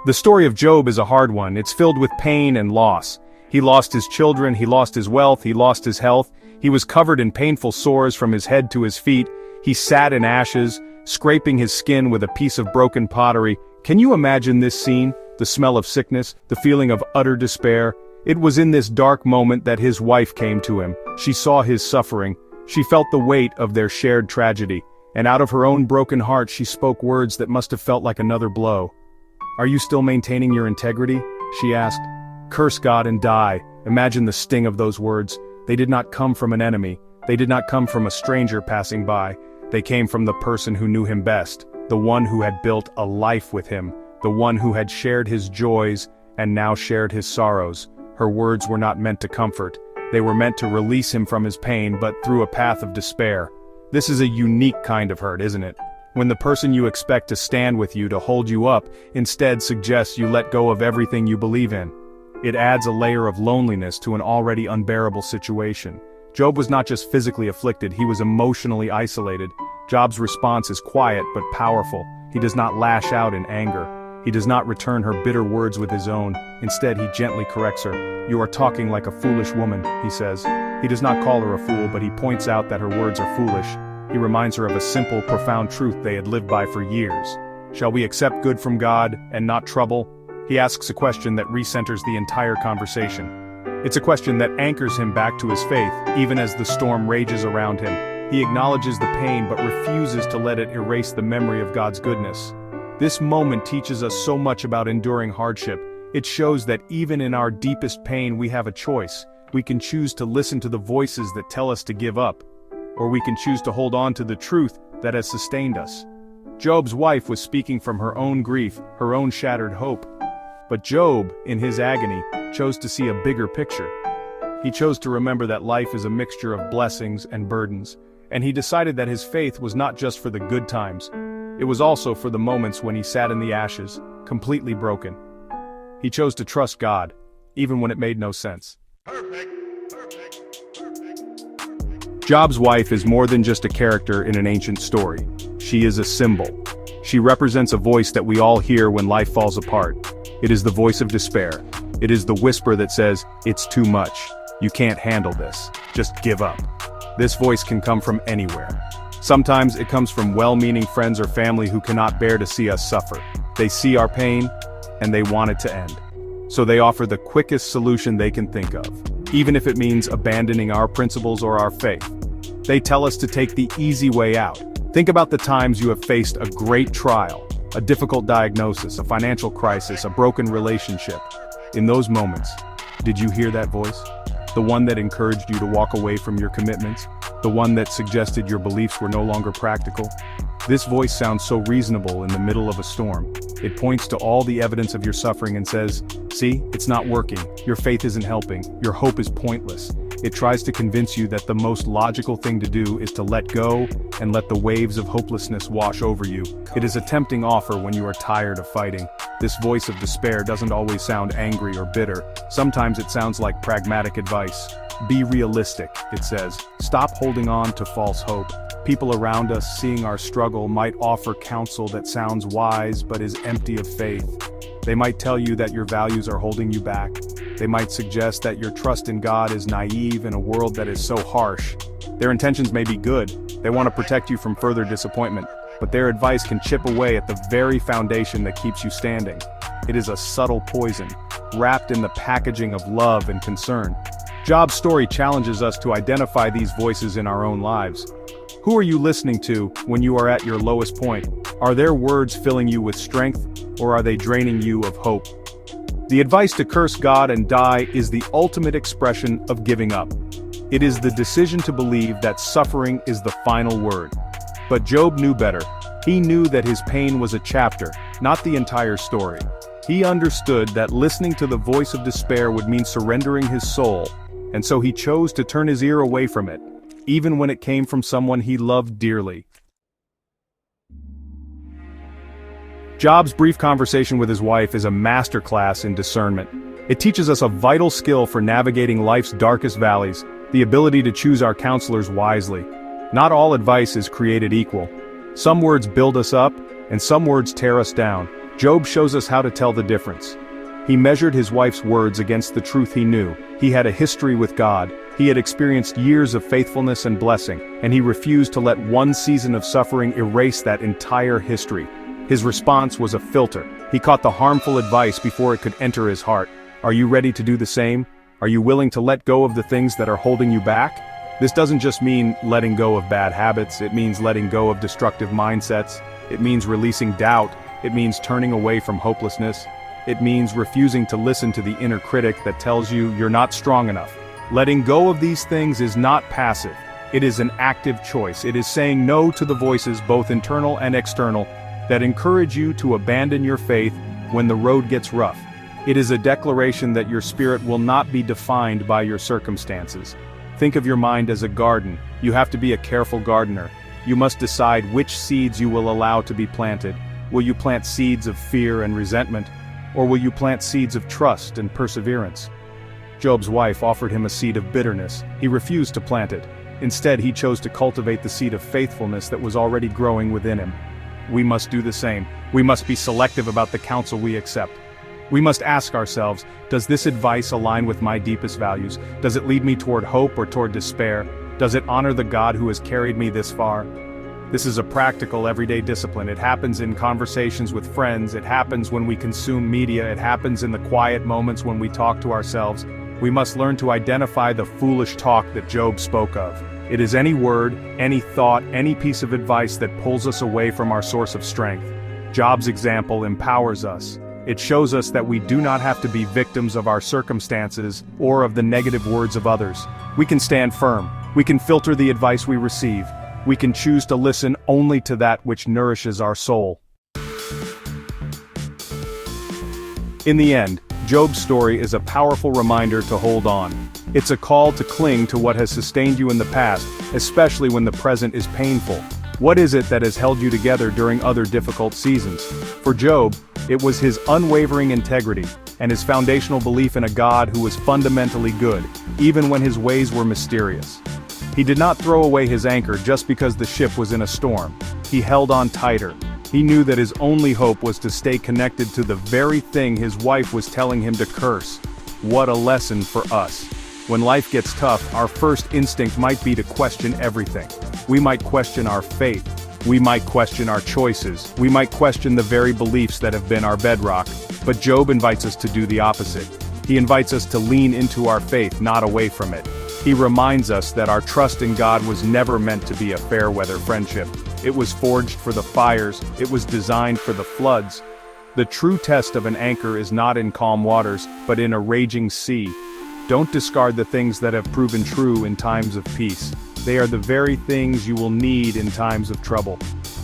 The story of Job is a hard one. It's filled with pain and loss. He lost his children, he lost his wealth, he lost his health. He was covered in painful sores from his head to his feet. He sat in ashes, scraping his skin with a piece of broken pottery. Can you imagine this scene? The smell of sickness, the feeling of utter despair. It was in this dark moment that his wife came to him. She saw his suffering. She felt the weight of their shared tragedy. And out of her own broken heart she spoke words that must have felt like another blow. "Are you still maintaining your integrity?" she asked. "Curse God and die." Imagine the sting of those words. They did not come from an enemy. They did not come from a stranger passing by. They came from the person who knew him best, the one who had built a life with him, the one who had shared his joys and now shared his sorrows. Her words were not meant to comfort. They were meant to release him from his pain, but through a path of despair. This is a unique kind of hurt, isn't it? When the person you expect to stand with you, to hold you up, instead suggests you let go of everything you believe in. It adds a layer of loneliness to an already unbearable situation. Job was not just physically afflicted, he was emotionally isolated. Job's response is quiet but powerful. He does not lash out in anger. He does not return her bitter words with his own. Instead, he gently corrects her. "You are talking like a foolish woman," he says. He does not call her a fool, but he points out that her words are foolish. He reminds her of a simple, profound truth they had lived by for years. Shall we accept good from God and not trouble? He asks a question that recenters the entire conversation. It's a question that anchors him back to his faith, even as the storm rages around him. He acknowledges the pain but refuses to let it erase the memory of God's goodness. This moment teaches us so much about enduring hardship. It shows that even in our deepest pain we have a choice. We can choose to listen to the voices that tell us to give up, or we can choose to hold on to the truth that has sustained us. Job's wife was speaking from her own grief, her own shattered hope. But Job, in his agony, chose to see a bigger picture. He chose to remember that life is a mixture of blessings and burdens, and he decided that his faith was not just for the good times. It was also for the moments when he sat in the ashes, completely broken. He chose to trust God, even when it made no sense. Job's wife is more than just a character in an ancient story. She is a symbol. She represents a voice that we all hear when life falls apart. It is the voice of despair. It is the whisper that says, "It's too much. You can't handle this. Just give up." This voice can come from anywhere. Sometimes it comes from well-meaning friends or family who cannot bear to see us suffer. They see our pain, and they want it to end. So they offer the quickest solution they can think of, even if it means abandoning our principles or our faith. They tell us to take the easy way out. Think about the times you have faced a great trial, a difficult diagnosis, a financial crisis, a broken relationship. In those moments, did you hear that voice? The one that encouraged you to walk away from your commitments? The one that suggested your beliefs were no longer practical? This voice sounds so reasonable in the middle of a storm. It points to all the evidence of your suffering and says, "See, it's not working. Your faith isn't helping. Your hope is pointless." It tries to convince you that the most logical thing to do is to let go and let the waves of hopelessness wash over you. It is a tempting offer when you are tired of fighting. This voice of despair doesn't always sound angry or bitter. Sometimes it sounds like pragmatic advice. Be realistic, it says. Stop holding on to false hope. People around us, seeing our struggle, might offer counsel that sounds wise but is empty of faith. They might tell you that your values are holding you back. They might suggest that your trust in God is naive in a world that is so harsh. Their intentions may be good. They want to protect you from further disappointment, but their advice can chip away at the very foundation that keeps you standing. It is a subtle poison, wrapped in the packaging of love and concern. Job's story challenges us to identify these voices in our own lives. Who are you listening to when you are at your lowest point? Are their words filling you with strength, or are they draining you of hope? The advice to curse God and die is the ultimate expression of giving up. It is the decision to believe that suffering is the final word. But Job knew better. He knew that his pain was a chapter, not the entire story. He understood that listening to the voice of despair would mean surrendering his soul, and so he chose to turn his ear away from it, even when it came from someone he loved dearly. Job's brief conversation with his wife is a masterclass in discernment. It teaches us a vital skill for navigating life's darkest valleys, the ability to choose our counselors wisely. Not all advice is created equal. Some words build us up, and some words tear us down. Job shows us how to tell the difference. He measured his wife's words against the truth he knew. He had a history with God. He had experienced years of faithfulness and blessing, and he refused to let one season of suffering erase that entire history. His response was a filter. He caught the harmful advice before it could enter his heart. Are you ready to do the same? Are you willing to let go of the things that are holding you back? This doesn't just mean letting go of bad habits, it means letting go of destructive mindsets. It means releasing doubt. It means turning away from hopelessness. It means refusing to listen to the inner critic that tells you you're not strong enough. Letting go of these things is not passive. It is an active choice. It is saying no to the voices, both internal and external, that encourage you to abandon your faith when the road gets rough. It is a declaration that your spirit will not be defined by your circumstances. Think of your mind as a garden. You have to be a careful gardener. You must decide which seeds you will allow to be planted. Will you plant seeds of fear and resentment, or will you plant seeds of trust and perseverance? Job's wife offered him a seed of bitterness. He refused to plant it. Instead, he chose to cultivate the seed of faithfulness that was already growing within him. We must do the same. We must be selective about the counsel we accept. We must ask ourselves, does this advice align with my deepest values? Does it lead me toward hope or toward despair? Does it honor the God who has carried me this far? This is a practical, everyday discipline. It happens in conversations with friends. It happens when we consume media. It happens in the quiet moments when we talk to ourselves. We must learn to identify the foolish talk that Job spoke of. It is any word, any thought, any piece of advice that pulls us away from our source of strength. Job's example empowers us. It shows us that we do not have to be victims of our circumstances or of the negative words of others. We can stand firm. We can filter the advice we receive. We can choose to listen only to that which nourishes our soul. In the end, Job's story is a powerful reminder to hold on. It's a call to cling to what has sustained you in the past, especially when the present is painful. What is it that has held you together during other difficult seasons? For Job, it was his unwavering integrity and his foundational belief in a God who was fundamentally good, even when his ways were mysterious. He did not throw away his anchor just because the ship was in a storm. He held on tighter. He knew that his only hope was to stay connected to the very thing his wife was telling him to curse. What a lesson for us. When life gets tough, our first instinct might be to question everything. We might question our faith. We might question our choices. We might question the very beliefs that have been our bedrock. But Job invites us to do the opposite. He invites us to lean into our faith, not away from it. He reminds us that our trust in God was never meant to be a fair-weather friendship. It was forged for the fires. It was designed for the floods. The true test of an anchor is not in calm waters, but in a raging sea. Don't discard the things that have proven true in times of peace. They are the very things you will need in times of trouble.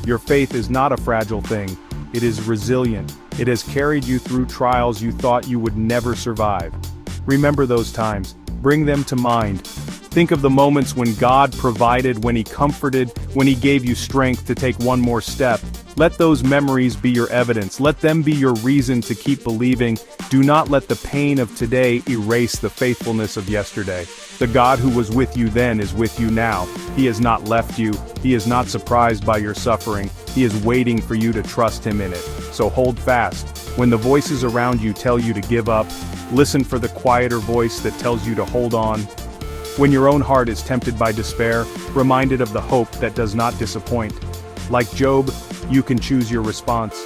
Your faith is not a fragile thing. It is resilient. It has carried you through trials you thought you would never survive. Remember those times. Bring them to mind. Think of the moments when God provided, when He comforted, when He gave you strength to take one more step. Let those memories be your evidence. Let them be your reason to keep believing. Do not let the pain of today erase the faithfulness of yesterday. The God who was with you then is with you now. He has not left you. He is not surprised by your suffering. He is waiting for you to trust Him in it. So hold fast. When the voices around you tell you to give up, listen for the quieter voice that tells you to hold on. When your own heart is tempted by despair, reminded of the hope that does not disappoint. Like Job, you can choose your response.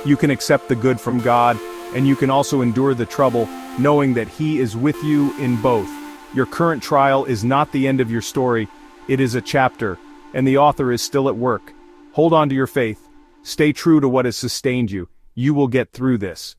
You can accept the good from God, and you can also endure the trouble, knowing that He is with you in both. Your current trial is not the end of your story, it is a chapter, and the author is still at work. Hold on to your faith. Stay true to what has sustained you. You will get through this.